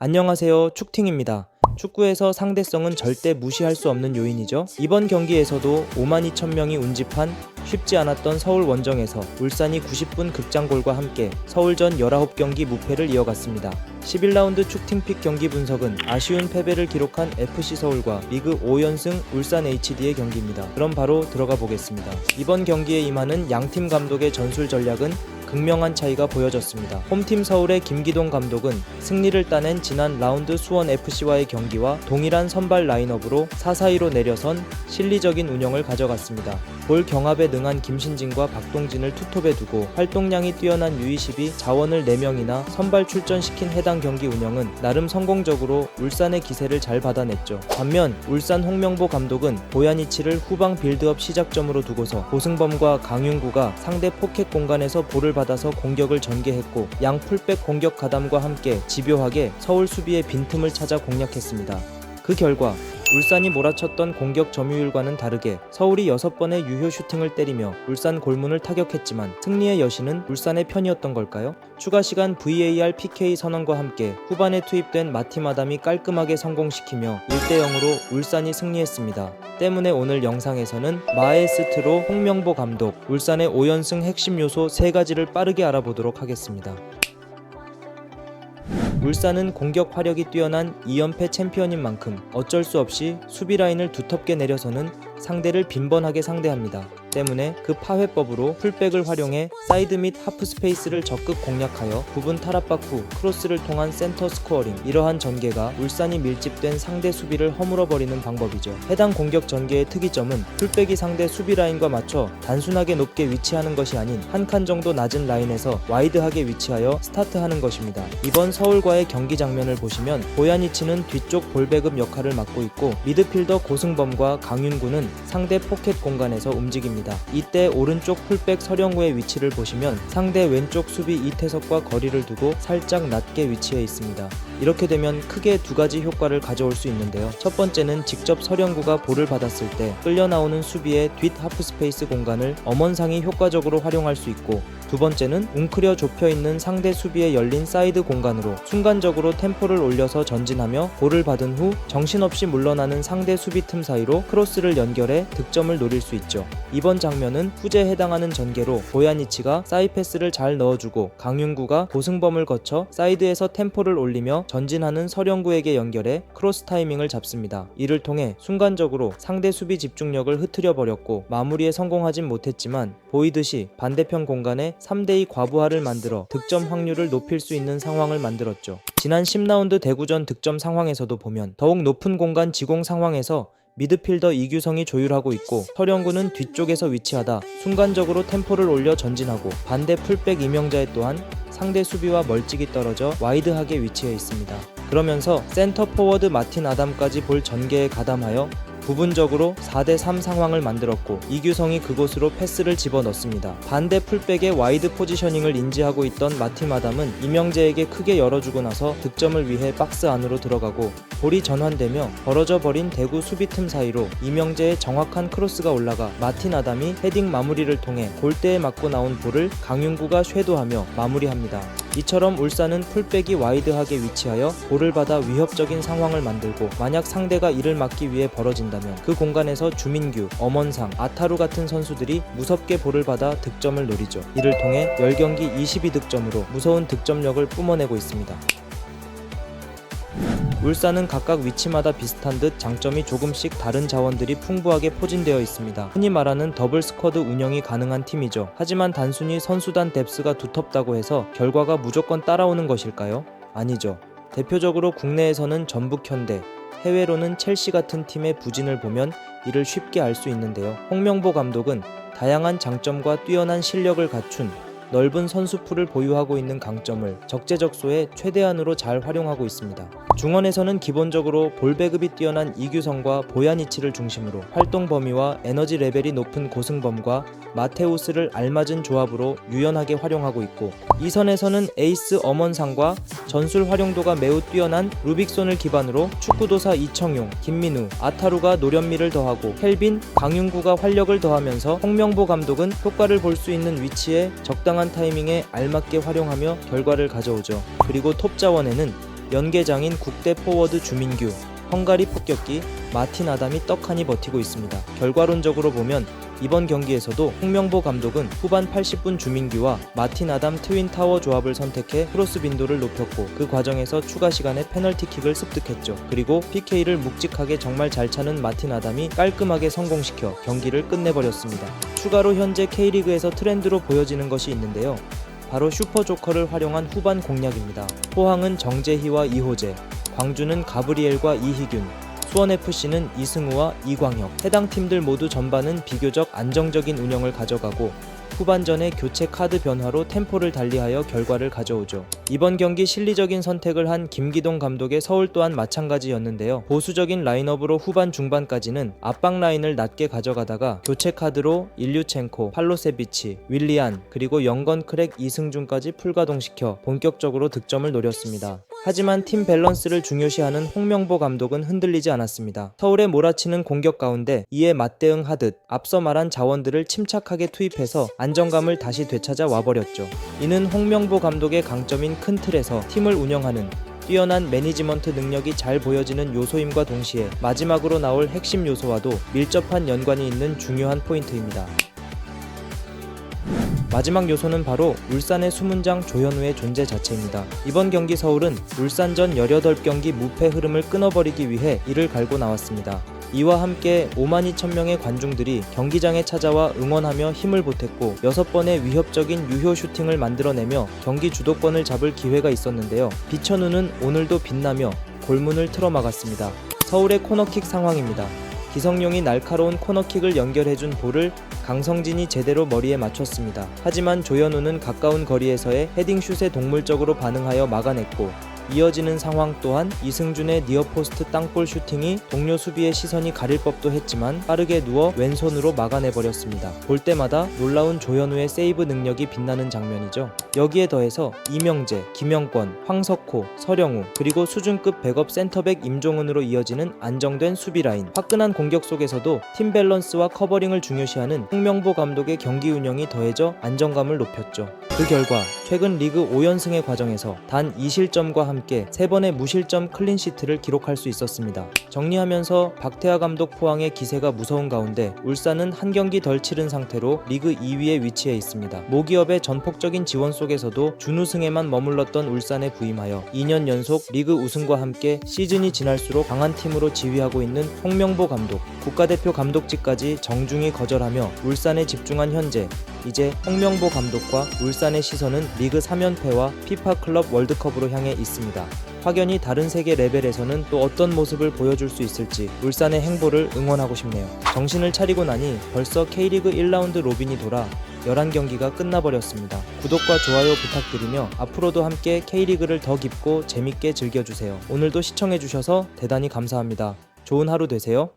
안녕하세요, 축팅입니다. 축구에서 상대성은 절대 무시할 수 없는 요인이죠. 이번 경기에서도 52,000명이 운집한 쉽지 않았던 서울 원정에서 울산이 90분 극장골과 함께 서울전 19경기 무패를 이어갔습니다. 11라운드 축팅픽 경기 분석은 아쉬운 패배를 기록한 FC 서울과 리그 5연승 울산 HD의 경기입니다. 그럼 바로 들어가 보겠습니다. 이번 경기에 임하는 양팀 감독의 전술 전략은 극명한 차이가 보여졌습니다. 홈팀 서울의 김기동 감독은 승리를 따낸 지난 라운드 수원FC와의 경기와 동일한 선발 라인업으로 4-4-2로 내려선 실리적인 운영을 가져갔습니다. 볼 경합에 능한 김신진과 박동진을 투톱에 두고 활동량이 뛰어난 U22 자원을 4명이나 선발 출전시킨 해당 경기 운영은 나름 성공적으로 울산의 기세를 잘 받아냈죠. 반면 울산 홍명보 감독은 보야니치를 후방 빌드업 시작점으로 두고서 고승범과 강윤구가 상대 포켓 공간에서 볼을 받아서 공격을 전개했고 양 풀백 공격 가담과 함께 집요하게 서울 수비의 빈틈을 찾아 공략했습니다. 그 결과 울산이 몰아쳤던 공격 점유율과는 다르게 서울이 6번의 유효 슈팅을 때리며 울산 골문을 타격했지만 승리의 여신은 울산의 편이었던 걸까요? 추가 시간 VAR PK 선언과 함께 후반에 투입된 마팀 아담이 깔끔하게 성공시키며 1-0으로 울산이 승리했습니다. 때문에 오늘 영상에서는 마에스트로 홍명보 감독, 울산의 5연승 핵심 요소 3가지를 빠르게 알아보도록 하겠습니다. 울산은 공격 화력이 뛰어난 2연패 챔피언인 만큼 어쩔 수 없이 수비 라인을 두텁게 내려서는 상대를 빈번하게 상대합니다. 때문에 그 파회법으로 풀백을 활용해 사이드 및 하프 스페이스를 적극 공략하여 부분 탈압박 후 크로스를 통한 센터 스코어링, 이러한 전개가 울산이 밀집된 상대 수비를 허물어버리는 방법이죠. 해당 공격 전개의 특이점은 풀백이 상대 수비 라인과 맞춰 단순하게 높게 위치하는 것이 아닌 한 칸 정도 낮은 라인에서 와이드하게 위치하여 스타트하는 것입니다. 이번 서울과의 경기 장면을 보시면 보야니치는 뒤쪽 볼배급 역할을 맡고 있고 미드필더 고승범과 강윤구는 상대 포켓 공간에서 움직입니다. 이때 오른쪽 풀백 서령우의 위치를 보시면 상대 왼쪽 수비 이태석과 거리를 두고 살짝 낮게 위치해 있습니다. 이렇게 되면 크게 2가지 효과를 가져올 수 있는데요. 첫 번째는 직접 서령구가 볼을 받았을 때 끌려 나오는 수비의 뒷 하프 스페이스 공간을 엄원상이 효과적으로 활용할 수 있고, 두 번째는 웅크려 좁혀있는 상대 수비에 열린 사이드 공간으로 순간적으로 템포를 올려서 전진하며 볼을 받은 후 정신없이 물러나는 상대 수비 틈 사이로 크로스를 연결해 득점을 노릴 수 있죠. 이번 장면은 후제에 해당하는 전개로 보야니치가 사이패스를 잘 넣어주고 강윤구가 고승범을 거쳐 사이드에서 템포를 올리며 전진하는 서령구에게 연결해 크로스 타이밍을 잡습니다. 이를 통해 순간적으로 상대 수비 집중력을 흐트려 버렸고 마무리에 성공하진 못했지만 보이듯이 반대편 공간에 3대2 과부하를 만들어 득점 확률을 높일 수 있는 상황을 만들었죠. 지난 10라운드 대구전 득점 상황에서도 보면 더욱 높은 공간 지공 상황에서 미드필더 이규성이 조율하고 있고 서령구는 뒤쪽에서 위치하다 순간적으로 템포를 올려 전진하고 반대 풀백 이명자에 또한 상대 수비와 멀찍이 떨어져 와이드하게 위치해 있습니다. 그러면서 센터 포워드 마틴 아담까지 볼 전개에 가담하여 부분적으로 4대3 상황을 만들었고 이규성이 그곳으로 패스를 집어넣습니다. 반대 풀백의 와이드 포지셔닝을 인지하고 있던 마틴 아담은 이명재에게 크게 열어주고 나서 득점을 위해 박스 안으로 들어가고 볼이 전환되며 벌어져 버린 대구 수비 틈 사이로 이명재의 정확한 크로스가 올라가 마틴 아담이 헤딩 마무리를 통해 골대에 맞고 나온 볼을 강윤구가 쇄도하며 마무리합니다. 이처럼 울산은 풀백이 와이드하게 위치하여 볼을 받아 위협적인 상황을 만들고 만약 상대가 이를 막기 위해 벌어진다면 그 공간에서 주민규, 엄원상, 아타루 같은 선수들이 무섭게 볼을 받아 득점을 노리죠. 이를 통해 10경기 22득점으로 무서운 득점력을 뿜어내고 있습니다. 울산은 각각 위치마다 비슷한 듯 장점이 조금씩 다른 자원들이 풍부하게 포진되어 있습니다. 흔히 말하는 더블 스쿼드 운영이 가능한 팀이죠. 하지만 단순히 선수단 뎁스가 두텁다고 해서 결과가 무조건 따라오는 것일까요? 아니죠. 대표적으로 국내에서는 전북 현대, 해외로는 첼시 같은 팀의 부진을 보면 이를 쉽게 알 수 있는데요. 홍명보 감독은 다양한 장점과 뛰어난 실력을 갖춘 넓은 선수풀을 보유하고 있는 강점을 적재적소에 최대한으로 잘 활용하고 있습니다. 중원에서는 기본적으로 볼 배급이 뛰어난 이규성과 보야니치를 중심으로 활동 범위와 에너지 레벨이 높은 고승범과 마테우스를 알맞은 조합으로 유연하게 활용하고 있고, 이 선에서는 에이스 엄원상과 전술 활용도가 매우 뛰어난 루빅손을 기반으로 축구도사 이청용, 김민우, 아타루가 노련미를 더하고 켈빈, 강윤구가 활력을 더하면서 홍명보 감독은 효과를 볼 수 있는 위치에 적당한 타이밍에 알맞게 활용하며 결과를 가져오죠. 그리고 톱 자원에는 연계장인 국대 포워드 주민규, 헝가리 폭격기 마틴 아담이 떡하니 버티고 있습니다. 결과론적으로 보면 이번 경기에서도 홍명보 감독은 후반 80분 주민규와 마틴 아담 트윈 타워 조합을 선택해 크로스 빈도를 높였고 그 과정에서 추가 시간에 페널티킥을 습득했죠. 그리고 PK를 묵직하게 정말 잘 차는 마틴 아담이 깔끔하게 성공시켜 경기를 끝내버렸습니다. 추가로 현재 K리그에서 트렌드로 보여지는 것이 있는데요. 바로 슈퍼조커를 활용한 후반 공략입니다. 포항은 정재희와 이호재, 광주는 가브리엘과 이희균, 수원FC는 이승우와 이광혁. 해당 팀들 모두 전반은 비교적 안정적인 운영을 가져가고 후반전에 교체 카드 변화로 템포를 달리하여 결과를 가져오죠. 이번 경기 실리적인 선택을 한 김기동 감독의 서울 또한 마찬가지였는데요. 보수적인 라인업으로 후반 중반까지는 압박 라인을 낮게 가져가다가 교체 카드로 일류첸코, 팔로세비치, 윌리안, 그리고 영건크랙 이승준까지 풀가동시켜 본격적으로 득점을 노렸습니다. 하지만 팀 밸런스를 중요시하는 홍명보 감독은 흔들리지 않았습니다. 서울에 몰아치는 공격 가운데 이에 맞대응하듯 앞서 말한 자원들을 침착하게 투입해서 안정감을 다시 되찾아 와버렸죠. 이는 홍명보 감독의 강점인 큰 틀에서 팀을 운영하는 뛰어난 매니지먼트 능력이 잘 보여지는 요소임과 동시에 마지막으로 나올 핵심 요소와도 밀접한 연관이 있는 중요한 포인트입니다. 마지막 요소는 바로 울산의 수문장 조현우의 존재 자체입니다. 이번 경기 서울은 울산전 18경기 무패 흐름을 끊어버리기 위해 이를 갈고 나왔습니다. 이와 함께 52,000명의 관중들이 경기장에 찾아와 응원하며 힘을 보탰고 6번의 위협적인 유효 슈팅을 만들어내며 경기 주도권을 잡을 기회가 있었는데요. 비천우는 오늘도 빛나며 골문을 틀어막았습니다. 서울의 코너킥 상황입니다. 기성용이 날카로운 코너킥을 연결해준 볼을 강성진이 제대로 머리에 맞췄습니다. 하지만 조현우는 가까운 거리에서의 헤딩슛에 동물적으로 반응하여 막아냈고 이어지는 상황 또한 이승준의 니어포스트 땅볼 슈팅이 동료 수비의 시선이 가릴 법도 했지만 빠르게 누워 왼손으로 막아내버렸습니다. 볼 때마다 놀라운 조현우의 세이브 능력이 빛나는 장면이죠. 여기에 더해서 이명재, 김영권, 황석호, 서령우 그리고 수준급 백업 센터백 임종은으로 이어지는 안정된 수비라인. 화끈한 공격 속에서도 팀 밸런스와 커버링을 중요시하는 홍명보 감독의 경기 운영이 더해져 안정감을 높였죠. 그 결과 최근 리그 5연승의 과정에서 단 2실점과 함께 3번의 무실점 클린시트를 기록할 수 있었습니다. 정리하면서 박태하 감독 포항의 기세가 무서운 가운데 울산은 한 경기 덜 치른 상태로 리그 2위에 위치해 있습니다. 모기업의 전폭적인 지원 속에서도 준우승에만 머물렀던 울산에 부임하여 2년 연속 리그 우승과 함께 시즌이 지날수록 강한 팀으로 지휘하고 있는 홍명보 감독, 국가대표 감독직까지 정중히 거절하며 울산에 집중한 현재 이제 홍명보 감독과 울산의 시선은 리그 3연패와 피파 클럽 월드컵으로 향해 있습니다. 확연히 다른 세계 레벨에서는 또 어떤 모습을 보여줄 수 있을지 울산의 행보를 응원하고 싶네요. 정신을 차리고 나니 벌써 K리그 1라운드 로빈이 돌아 11경기가 끝나버렸습니다. 구독과 좋아요 부탁드리며 앞으로도 함께 K리그를 더 깊고 재밌게 즐겨주세요. 오늘도 시청해주셔서 대단히 감사합니다. 좋은 하루 되세요.